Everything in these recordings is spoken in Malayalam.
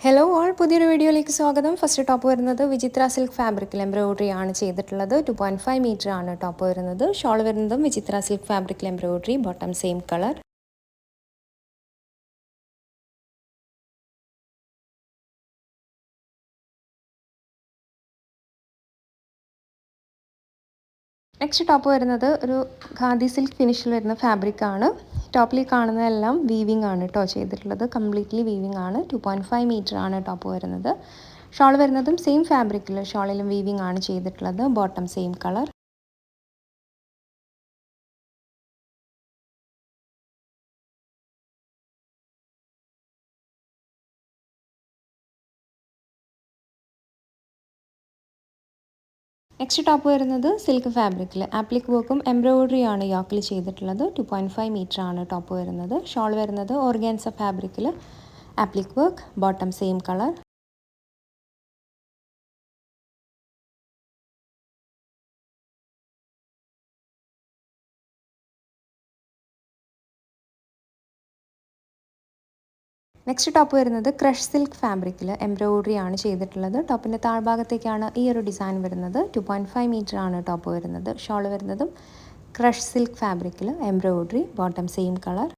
ഹലോ ഓൾ പുതിയൊരു വീഡിയോയിലേക്ക് സ്വാഗതം. ഫസ്റ്റ് ടോപ്പ് വരുന്നത് വിചിത്ര സിൽക്ക് ഫാബ്രിക്കിൽ എംബ്രോയിഡറി ആണ് ചെയ്തിട്ടുള്ളത്. 2.5 മീറ്റർ ആണ് ടോപ്പ് വരുന്നത്. ഷോൾ വരുന്നതും വിചിത്ര സിൽക്ക് ഫാബ്രിക്കിൽ embroidery, bottom same colour. Next top വരുന്നത് ഒരു ഖാദി സിൽക്ക് ഫിനിഷിൽ വരുന്ന ഫാബ്രിക് ആണ്. ടോപ്പിൽ കാണുന്നതെല്ലാം വീവിംഗ് ആണ് കേട്ടോ ചെയ്തിട്ടുള്ളത്. കംപ്ലീറ്റ്ലി വീവിംഗ് ആണ്. 2.5 മീറ്റർ ആണ് ടോപ്പ് വരുന്നത്. ഷോൾ വരുന്നതും സെയിം ഫാബ്രിക്കിൽ ഷോളിലും വീവിംഗ് ആണ് ചെയ്തിട്ടുള്ളത്. Bottom same colour. Next top വരുന്നത് സിൽക്ക് ഫാബ്രിക്കിൽ ആപ്ലിക് വർക്കും എംബ്രോയിഡറി ആണ് യോക്കിൽ ചെയ്തിട്ടുള്ളത്. 2.5 മീറ്റർ ആണ് ടോപ്പ് വരുന്നത്. ഷോൾ വരുന്നത് ഓർഗാൻസ ഫാബ്രിക്കിൽ appliqué work, bottom same colour. Next top വരുന്നത് ക്രഷ് സിൽക്ക് ഫാബ്രിക്കിൽ എംബ്രോയിഡറി ആണ് ചെയ്തിട്ടുള്ളത്. ടോപ്പിൻ്റെ താഴ്ഭാഗത്തേക്കാണ് ഈ ഒരു ഡിസൈൻ വരുന്നത്. 2.5 മീറ്റർ ആണ് ടോപ്പ് വരുന്നത്. ഷോൾ വരുന്നതും ക്രഷ് സിൽക്ക് ഫാബ്രിക്കിൽ embroidery, bottom same colour.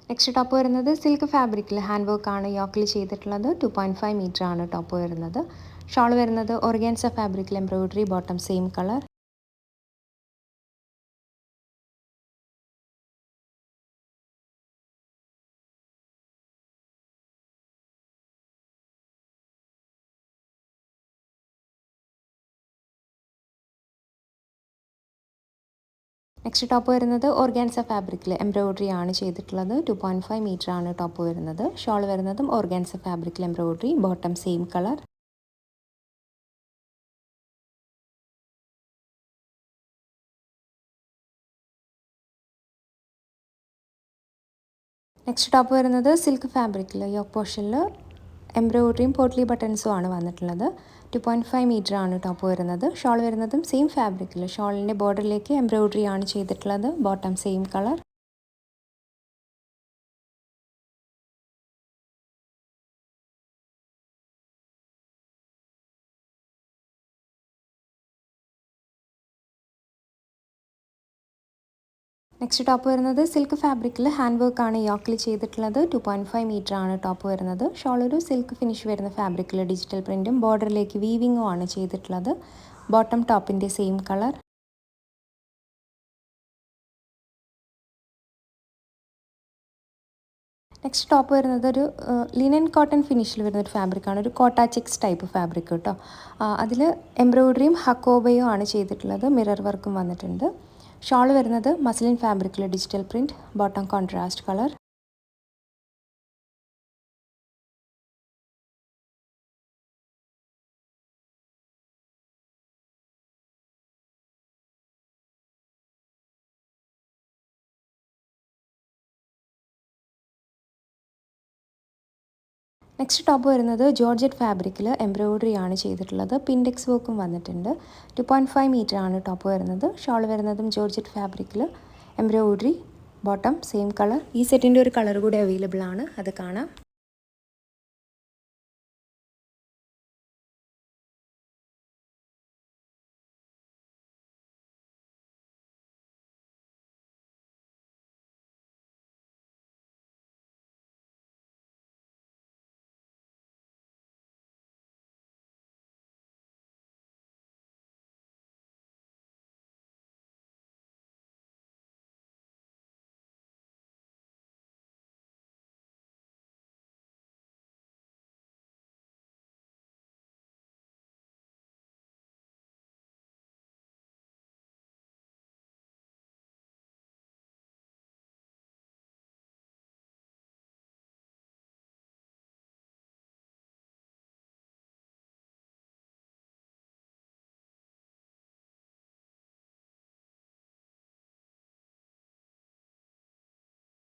Next top വരുന്നത് സിൽക്ക് ഫാബ്രിക്കിൽ ഹാൻഡ് വർക്ക് ആണ് യോക്കിൽ ചെയ്തിട്ടുള്ളത്. 2.5 മീറ്റർ ആണ് ടോപ്പ് വരുന്നത്. ഷോൾ വരുന്നത് ഓർഗാൻസ ഫാബ്രിക്കിൽ embroidery, bottom same colour. Next top വരുന്നത് ഓർഗാൻസ ഫാബ്രിക്കിൽ എംബ്രോയിഡറി ആണ് ചെയ്തിട്ടുള്ളത്. 2.5 മീറ്റർ ആണ് ടോപ്പ് വരുന്നത്. ഷോൾ വരുന്നതും ഓർഗാൻസ ഫാബ്രിക്കിൽ embroidery, bottom same colour. Next top വരുന്നത് സിൽക്ക് ഫാബ്രിക്കിൽ യോക്ക് പോർഷനിൽ എംബ്രോയിഡറിയും പോട്ട്ലി ബട്ടൺസും ആണ് വന്നിട്ടുള്ളത്. 2.5 മീറ്റർ ആണ് ടോപ്പ് വരുന്നത്. ഷോൾ വരുന്നതും സെയിം ഫാബ്രിക്കിൽ ഷോളിൻ്റെ ബോർഡറിലേക്ക് എംബ്രോയിഡറി ആണ് ചെയ്തിട്ടുള്ളത്. Bottom same colour. Next top വരുന്നത് സിൽക്ക് ഫാബ്രിക്കിൽ ഹാൻഡ് വർക്ക് ആണ് യോക്കിൽ ചെയ്തിട്ടുള്ളത്. 2.5 മീറ്റർ ആണ് ടോപ്പ് വരുന്നത്. ഷോൾ ഒരു സിൽക്ക് ഫിനിഷ് വരുന്ന ഫാബ്രിക്കിൽ ഡിജിറ്റൽ പ്രിൻറ്റും ബോർഡറിലേക്ക് വീവിങ്ങും ആണ് ചെയ്തിട്ടുള്ളത്. ബോട്ടം ടോപ്പിൻ്റെ സെയിം കളർ. നെക്സ്റ്റ് ടോപ്പ് വരുന്നത് ഒരു ലിനൻ കോട്ടൺ ഫിനിഷിൽ വരുന്ന ഒരു ഫാബ്രിക്കാണ്. ഒരു കോട്ട ചെക്സ് ടൈപ്പ് ഫാബ്രിക് കേട്ടോ. അതിൽ എംബ്രോയിഡറിയും ഹക്കോബയും ആണ് ചെയ്തിട്ടുള്ളത്. മിറർ വർക്കും വന്നിട്ടുണ്ട്. ഷോൾ വരുന്നത് മസ്ലിൻ ഫാബ്രിക്കിൽ digital print, bottom contrast colour. Next top വരുന്നത് ജോർജറ്റ് ഫാബ്രിക്കിൽ എംബ്രോയിഡറി ആണ് ചെയ്തിട്ടുള്ളത്. പിൻഡെക്സ് വർക്കും വന്നിട്ടുണ്ട്. 2.5 മീറ്റർ ആണ് ടോപ്പ് വരുന്നത്. ഷോൾ വരുന്നതും ജോർജറ്റ് ഫാബ്രിക്കിൽ എംബ്രോയിഡറി, ബോട്ടം സെയിം കളർ. ഈ സെറ്റിൻ്റെ ഒരു കളർ കൂടി അവൈലബിൾ ആണ്, അത് കാണാം.